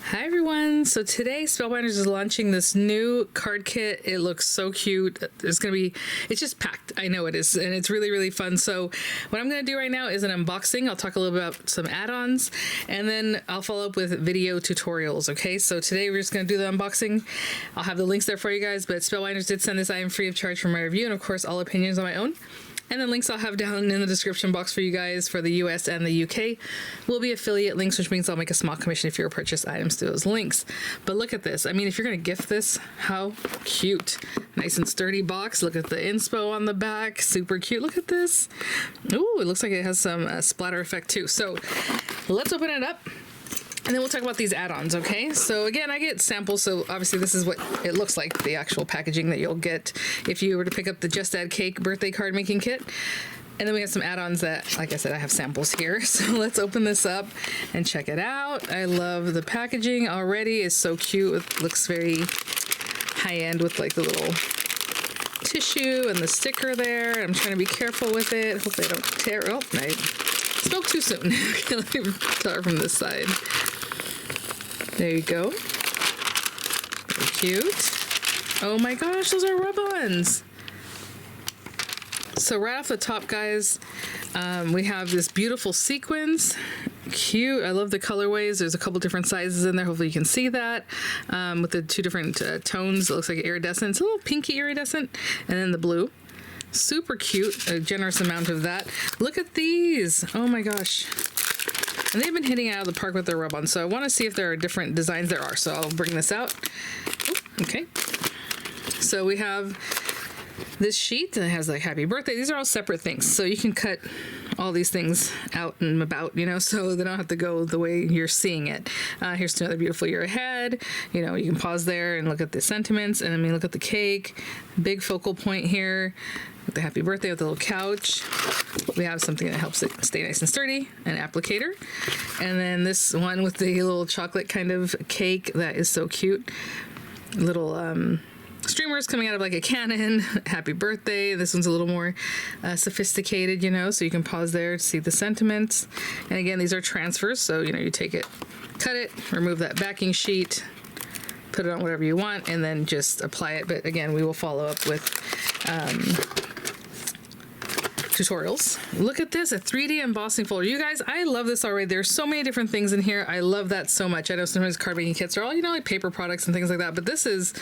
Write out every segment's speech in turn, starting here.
Hi everyone! So today Spellbinders is launching this new card kit. It looks so cute. It's just packed. I know it is, and it's really, really fun. So what I'm going to do right now is an unboxing. I'll talk a little bit about some add-ons, and then I'll follow up with video tutorials, okay? So today we're just going to do the unboxing. I'll have the links there for you guys, but Spellbinders did send this item free of charge for my review, and of course all opinions are my own. And then links I'll have down in the description box for you guys for the US and the UK will be affiliate links, which means I'll make a small commission if you purchase items through those links. But look at this. I mean, if you're going to gift this, how cute. Nice and sturdy box. Look at the inspo on the back. Super cute. Look at this. Ooh, it looks like it has some splatter effect too. So let's open it up. And then we'll talk about these add-ons, okay? So again, I get samples, so obviously this is what it looks like, the actual packaging that you'll get if you were to pick up the Just Add Cake birthday card making kit. And then we have some add-ons that, like I said, I have samples here. So let's open this up and check it out. I love the packaging already. It's so cute. It looks very high-end with like the little tissue and the sticker there. I'm trying to be careful with it. Hopefully I don't tear. Oh, I spoke too soon. Okay, let me start from this side. There you go. Very cute. Oh my gosh, those are rub-ons. So right off the top, guys, we have this beautiful sequins. Cute. I love the colorways. There's a couple different sizes in there. Hopefully you can see that with the two different tones. It looks like iridescent. It's a little pinky iridescent. And then the blue. Super cute. A generous amount of that. Look at these. Oh my gosh. And they've been hitting out of the park with their rub-on, so I want to see if there are different designs. There are, so I'll bring this out. Oh, okay. So we have this sheet that has like happy birthday. These are all separate things, so you can cut all these things out and about, you know, so they don't have to go the way you're seeing it. Here's to another beautiful year ahead. You know, you can pause there and look at the sentiments, and I mean, look at the cake. Big focal point here. With the happy birthday with the little couch. We have something that helps it stay nice and sturdy, an applicator. And then this one with the little chocolate kind of cake that is so cute. Little streamers coming out of like a cannon. Happy birthday. This one's a little more sophisticated, you know, so you can pause there to see the sentiments. And again, these are transfers, so you know, you take it, cut it, remove that backing sheet, put it on whatever you want, and then just apply it. But again, we will follow up with tutorials. Look at this, a 3D embossing folder. You guys, I love this already. There's so many different things in here. I love that so much. I know sometimes card making kits are all, you know, like paper products and things like that, but this is,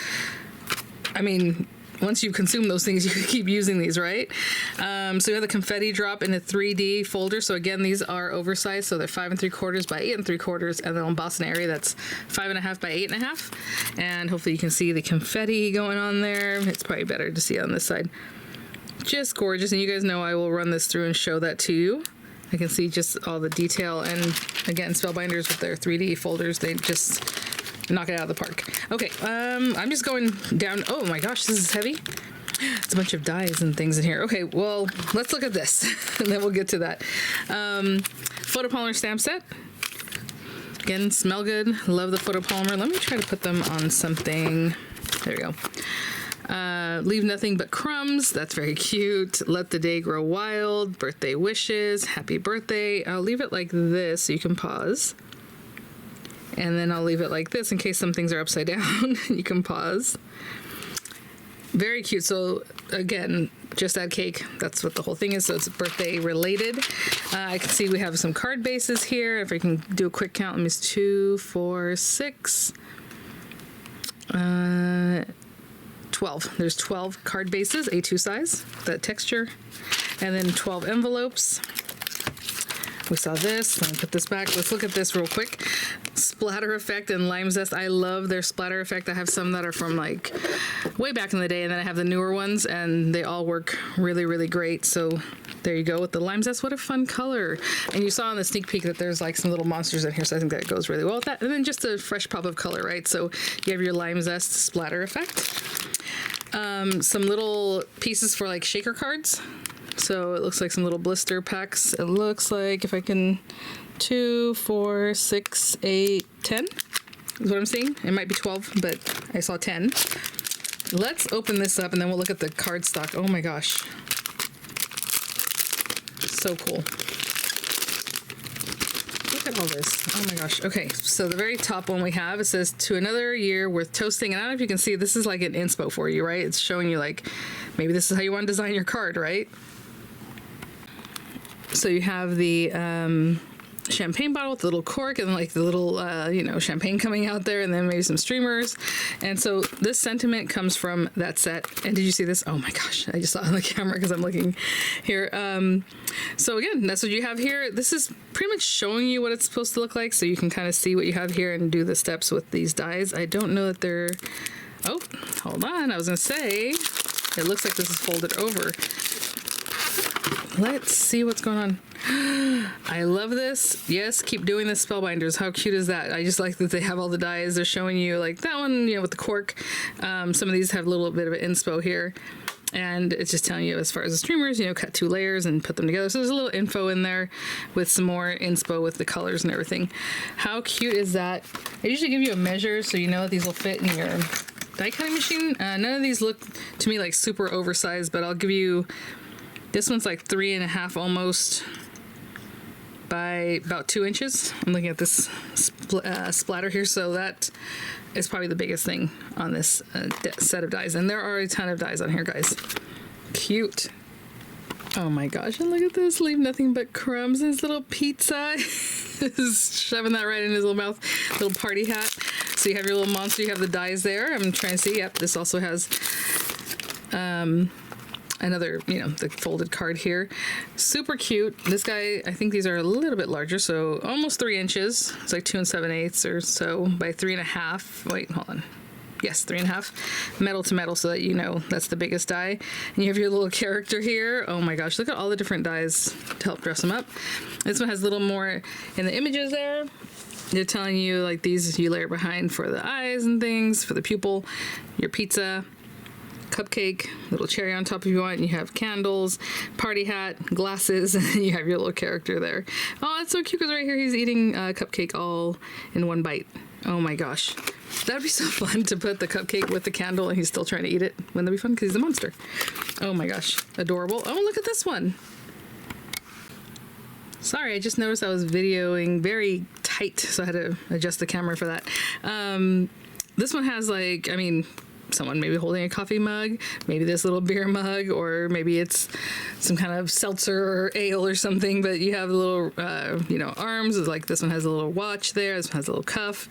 I mean, once you consume those things, you can keep using these, right? So we have the confetti drop in a 3D folder. So again, these are oversized. So they're 5 3/4 by 8 3/4, and they'll emboss an area that's 5.5 by 8.5. And hopefully you can see the confetti going on there. It's probably better to see on this side. Just gorgeous, and you guys know I will run this through and show that to you. I can see just all the detail, and again, Spellbinders with their 3D folders, they just knock it out of the park. Okay, I'm just going down. Oh my gosh, this is heavy. It's a bunch of dies and things in here. Okay, well, let's look at this, and then we'll get to that. Photopolymer stamp set. Again, smell good. Love the photopolymer. Let me try to put them on something. There we go. Leave nothing but crumbs. That's very cute. Let the day grow wild. Birthday wishes. Happy birthday. I'll leave it like this so you can pause. And then I'll leave it like this in case some things are upside down. You can pause. Very cute. So again, Just Add Cake. That's what the whole thing is. So it's birthday related. I can see we have some card bases here. If I can do a quick count, let me see, 2, 4, 6. 12. There's 12 card bases, A2 size, that texture, and then 12 envelopes. We saw this. Let me put this back. Let's look at this real quick. Splatter effect and lime zest. I love their splatter effect. I have some that are from like way back in the day, and then I have the newer ones, and they all work really, really great. So there you go with the lime zest. What a fun color. And you saw in the sneak peek that there's like some little monsters in here, so I think that goes really well with that. And then just a fresh pop of color, right? So you have your lime zest splatter effect. Some little pieces for like shaker cards. So it looks like some little blister packs. It looks like, if I can, 2, 4, 6, 8, 10 is what I'm seeing. It might be 12, but I saw 10. Let's open this up and then we'll look at the cardstock. Oh my gosh. So cool. Look at all this. Oh my gosh. Okay, so the very top one we have, it says to another year worth toasting. And I don't know if you can see, this is like an inspo for you, right? It's showing you like, maybe this is how you want to design your card, right? So you have the champagne bottle with the little cork and like the little, you know, champagne coming out there, and then maybe some streamers. And so this sentiment comes from that set. And did you see this? Oh my gosh, I just saw it on the camera because I'm looking here. So again, that's what you have here. This is pretty much showing you what it's supposed to look like, so you can kind of see what you have here and do the steps with these dies. I don't know that they're, oh, hold on. I was gonna say, it looks like this is folded over. Let's see what's going on. I love this. Yes, keep doing this, Spellbinders. How cute is that? I just like that they have all the dies. They're showing you like that one, you know, with the cork. Some of these have a little bit of an inspo here. And it's just telling you as far as the streamers, you know, cut 2 layers and put them together. So there's a little info in there with some more inspo with the colors and everything. How cute is that? I usually give you a measure so you know that these will fit in your die cutting machine. None of these look to me like super oversized, but I'll give you, this one's like 3.5 almost by about 2 inches. I'm looking at this splatter here, so that is probably the biggest thing on this set of dies. And there are a ton of dies on here, guys. Cute. Oh my gosh, and look at this. Leave nothing but crumbs. His little pizza. Is shoving that right in his little mouth. Little party hat. So you have your little monster. You have the dies there. I'm trying to see. Yep, this also has another, you know, the folded card here. Super cute. This guy, I think these are a little bit larger, so almost 3 inches. It's like 2 7/8 or so by 3.5. Wait, hold on. Yes, 3.5. Metal to metal, so that you know that's the biggest die. And you have your little character here. Oh my gosh, look at all the different dies to help dress them up. This one has a little more in the images there. They're telling you like these you layer behind for the eyes and things, for the pupil, your pizza, cupcake, little cherry on top if you want, and you have candles, party hat, glasses, and you have your little character there. Oh, that's so cute because right here he's eating a cupcake all in one bite. Oh my gosh. That'd be so fun to put the cupcake with the candle and he's still trying to eat it. Wouldn't that be fun? Because he's a monster. Oh my gosh. Adorable. Oh, look at this one. Sorry, I just noticed I was videoing very tight, so I had to adjust the camera for that. This one has like, I mean, someone maybe holding a coffee mug, maybe this little beer mug, or maybe it's some kind of seltzer or ale or something, but you have the little, you know, arms. Like this one has a little watch there. This one has a little cuff,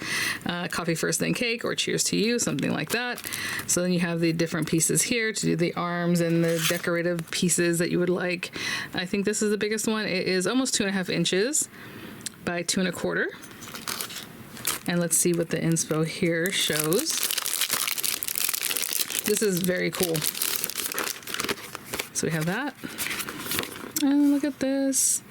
coffee first then cake, or cheers to you, something like that. So then you have the different pieces here to do the arms and the decorative pieces that you would like. I think this is the biggest one. It is almost 2.5 inches by 2 1/4. And let's see what the inspo here shows. This is very cool. So we have that. And look at this.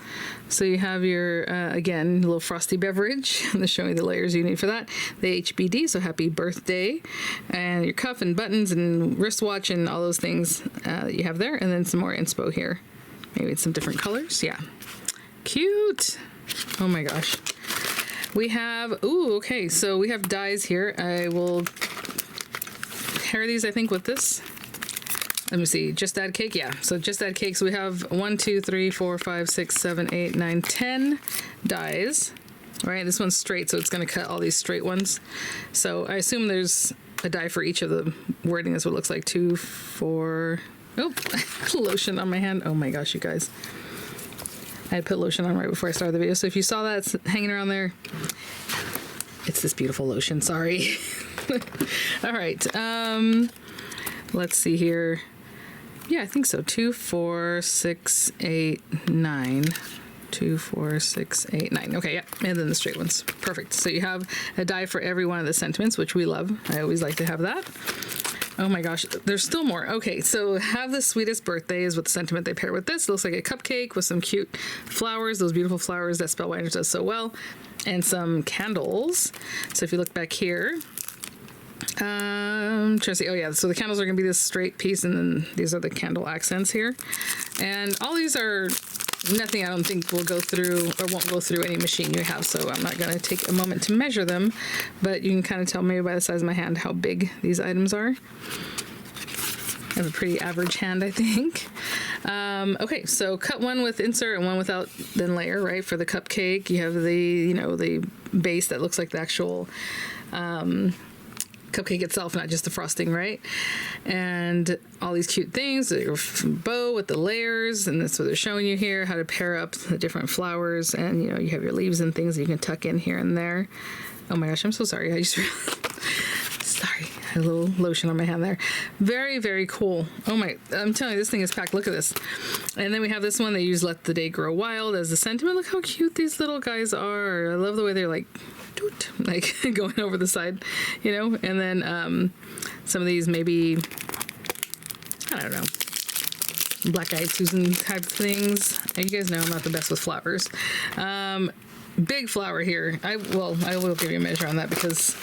So you have your, again, little frosty beverage. I'm showing you the layers you need for that. The HBD, so happy birthday. And your cuff and buttons and wristwatch and all those things that you have there. And then some more inspo here. Maybe it's some different colors. Yeah. Cute. Oh my gosh. We have, ooh, okay. So we have dies here. I will pair these, I think, with this. Let me see, just add cake. Yeah, so just add cake. So we have 1, 2, 3, 4, 5, 6, 7, 8, 9, 10 dies. Right, this one's straight, so it's going to cut all these straight ones. So I assume there's a die for each of the wording. That's what it looks like. 2, 4. Oh, lotion on my hand. Oh my gosh, you guys. I had put lotion on right before I started the video. So if you saw that, it's hanging around there. It's this beautiful lotion. Sorry. All right. Let's see here. Yeah, I think so. 2, 4, 6, 8, 9. 2, 4, 6, 8, 9. Okay, yeah. And then the straight ones. Perfect. So you have a die for every one of the sentiments, which we love. I always like to have that. Oh my gosh, there's still more. Okay, so have the sweetest birthday is what the sentiment they pair with this. It looks like a cupcake with some cute flowers, those beautiful flowers that Spellbinders does so well, and some candles. So if you look back here, trying to see, oh yeah, so the candles are gonna be this straight piece, and then these are the candle accents here. And all these are nothing I don't think will go through or won't go through any machine you have, so I'm not gonna take a moment to measure them, but you can kind of tell maybe by the size of my hand how big these items are. I have a pretty average hand, I think. Okay, so cut one with insert and one without, then layer, right? For the cupcake, you have the, you know, the base that looks like the actual cupcake itself, not just the frosting, right? And all these cute things, your bow with the layers, and that's what they're showing you here, how to pair up the different flowers, and you know, you have your leaves and things that you can tuck in here and there. Oh my gosh, I'm so sorry. I just sorry, I had a little lotion on my hand there. Very, very cool. Oh my, I'm telling you, this thing is packed. Look at this. And then we have this one, they use Let the Day Grow Wild as the sentiment. Look how cute these little guys are. I love the way they're like, doot, like going over the side, you know? And then some of these maybe, I don't know, black-eyed Susan type things. And you guys know I'm not the best with flowers. Big flower here. I will give you a measure on that, because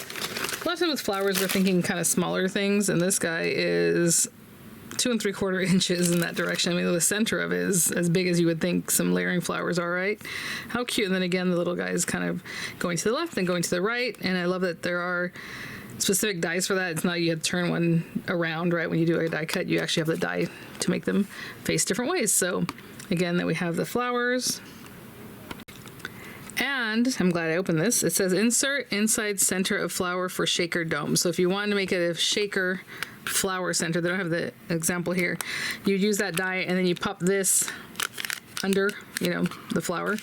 a lot of times with flowers we're thinking kind of smaller things, and this guy is 2 3/4 inches in that direction. I mean, the center of it is as big as you would think some layering flowers are, right? How cute. And then again, the little guy is kind of going to the left and going to the right, and I love that there are specific dies for that. It's not you have to turn one around, right? When you do a die cut, you actually have the die to make them face different ways. So again, that we have the flowers. And I'm glad I opened this. It says insert inside center of flower for shaker dome. So if you wanted to make it a shaker flower center, they don't have the example here, you use that die and then you pop this under, you know, the flower,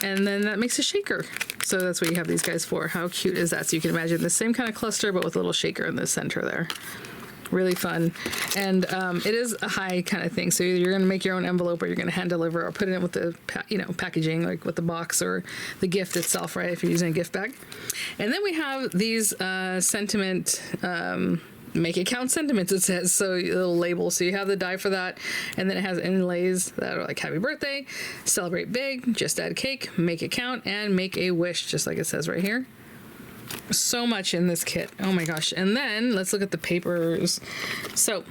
and then that makes a shaker. So that's what you have these guys for. How cute is that? So you can imagine the same kind of cluster, but with a little shaker in the center there. Really fun. And it is a high kind of thing. So either you're going to make your own envelope, or you're going to hand deliver, or put it in with the packaging, like with the box or the gift itself, right? If you're using a gift bag. And then we have these sentiment, make it count sentiments, it says. So a little label. So you have the die for that, and then it has inlays that are like happy birthday, celebrate big, just add cake, make it count, and make a wish, just like it says right here. So much in this kit. Oh my gosh. And then let's look at the papers. So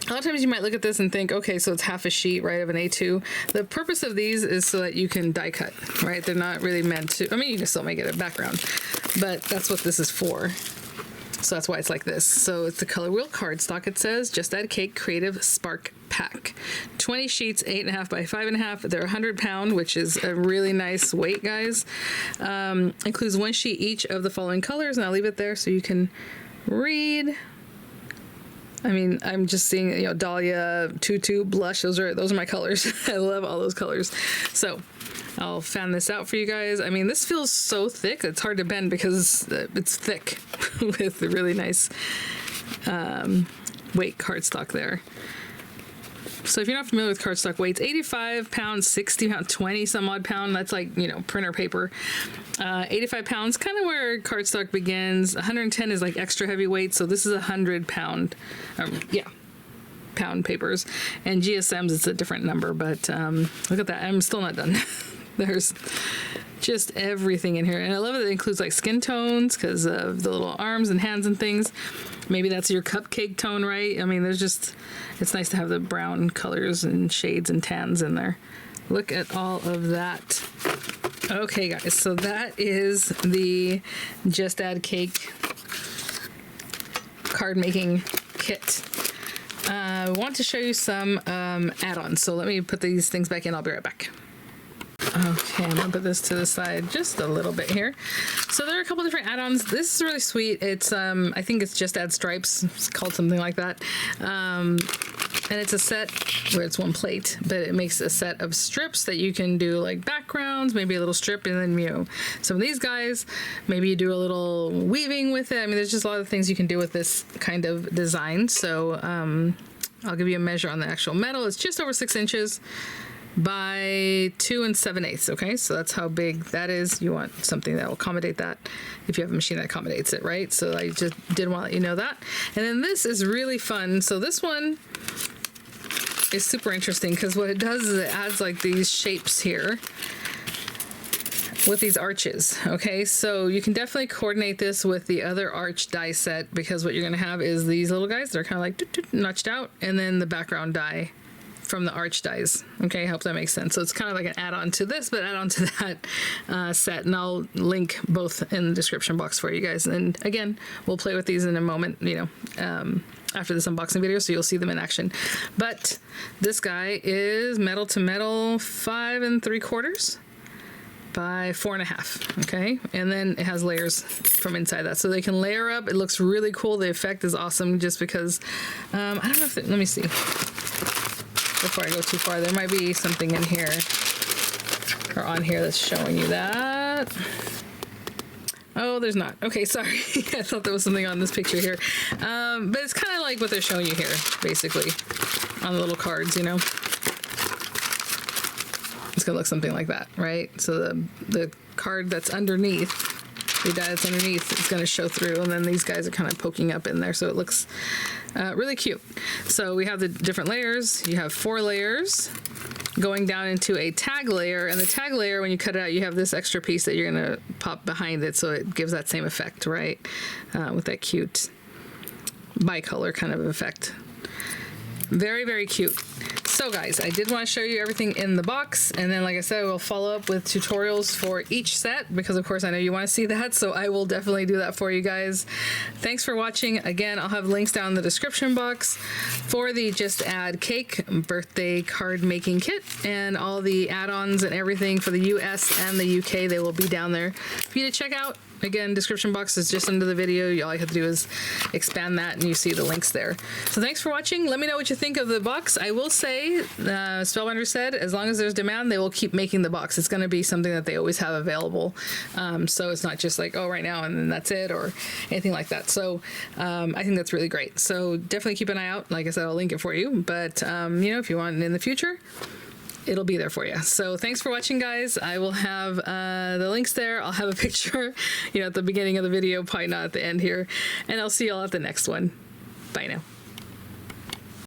a lot of times you might look at this and think, okay, so it's half a sheet, right, of an A2. The purpose of these is so that you can die cut, right? They're not really meant to, I mean, you can still make it a background, but that's what this is for. So that's why it's like this. So it's the Color Wheel cardstock, it says. Just Add Cake Creative Spark Pack. 20 sheets, 8.5 by 5.5. They're 100 pound, which is a really nice weight, guys. Includes 1 sheet each of the following colors, and I'll leave it there so you can read. I mean, I'm just seeing, you know, Dahlia, Tutu, Blush. Those are my colors. I love all those colors. So I'll fan this out for you guys. I mean, this feels so thick. It's hard to bend because it's thick with the really nice weight cardstock there. So if you're not familiar with cardstock weights, 85 pounds, 60 pounds, 20 some odd pound, that's like, you know, printer paper. 85 pounds, kind of where cardstock begins. 110 is like extra heavy weight, so this is 100 pound, pound papers. And GSMs, it's a different number, but look at that, I'm still not done. There's just everything in here. And I love it includes like skin tones because of the little arms and hands and things. Maybe that's your cupcake tone, right? I mean, there's just, it's nice to have the brown colors and shades and tans in there. Look at all of that. Okay, guys, so that is the Just Add Cake card making kit. I want to show you some add-ons. So let me put these things back in. I'll be right back. Okay, I'm gonna put this to the side just a little bit here. So there are a couple different add-ons. This is really sweet. It's I think it's Just Add Stripes. It's called something like that. And it's a set where it's one plate, but it makes a set of strips that you can do like backgrounds, maybe a little strip, and then, you know, some of these guys, maybe you do a little weaving with it. I mean, there's just a lot of things you can do with this kind of design. So I'll give you a measure on the actual metal. It's just over 6 inches by 2 7/8. Okay, so that's how big that is. You want something that will accommodate that if you have a machine that accommodates it, right? So I just did want to let you know that. And then this is really fun. So this one is super interesting because what it does is it adds like these shapes here with these arches. Okay, so you can definitely coordinate this with the other arch die set, because what you're going to have is these little guys that are kind of like notched out, and then the background die from the arch dies. Okay, I hope that makes sense. So it's kind of like an add-on to this, but add-on to that set, and I'll link both in the description box for you guys. And again, we'll play with these in a moment, you know, after this unboxing video, so you'll see them in action. But this guy is metal to metal 5 3/4 by 4 1/2. Okay, and then it has layers from inside that, so they can layer up. It looks really cool. The effect is awesome, just because I don't know if let me see before I go too far. There might be something in here or on here that's showing you that. Oh, there's not. Okay, sorry. I thought there was something on this picture here. But it's kind of like what they're showing you here, basically, on the little cards, you know. It's going to look something like that, right? So the card that's underneath, the die that's underneath, is going to show through, and then these guys are kind of poking up in there, so it looks really cute. So we have the different layers. You have 4 layers going down into a tag layer, and the tag layer, when you cut it out, you have this extra piece that you're going to pop behind it, so it gives that same effect, right? With that cute bicolor kind of effect. Very, very cute. So guys, I did want to show you everything in the box, and then like I said, we'll follow up with tutorials for each set, because of course I know you want to see that, so I will definitely do that for you guys. Thanks for watching. Again, I'll have links down in the description box for the Just Add Cake birthday card making kit, and all the add-ons and everything for the US and the UK. They will be down there for you to check out. Again, description box is just under the video. All you have to do is expand that and you see the links there. So thanks for watching. Let me know what you think of the box. I will say, Spellbinders said, as long as there's demand, they will keep making the box. It's going to be something that they always have available. So it's not just like, oh, right now and then that's it, or anything like that. So I think that's really great. So definitely keep an eye out. Like I said, I'll link it for you. But, you know, if you want it in the future, it'll be there for you. So thanks for watching, guys. I will have the links there. I'll have a picture, you know, at the beginning of the video, probably not at the end here. And I'll see y'all at the next one. Bye now.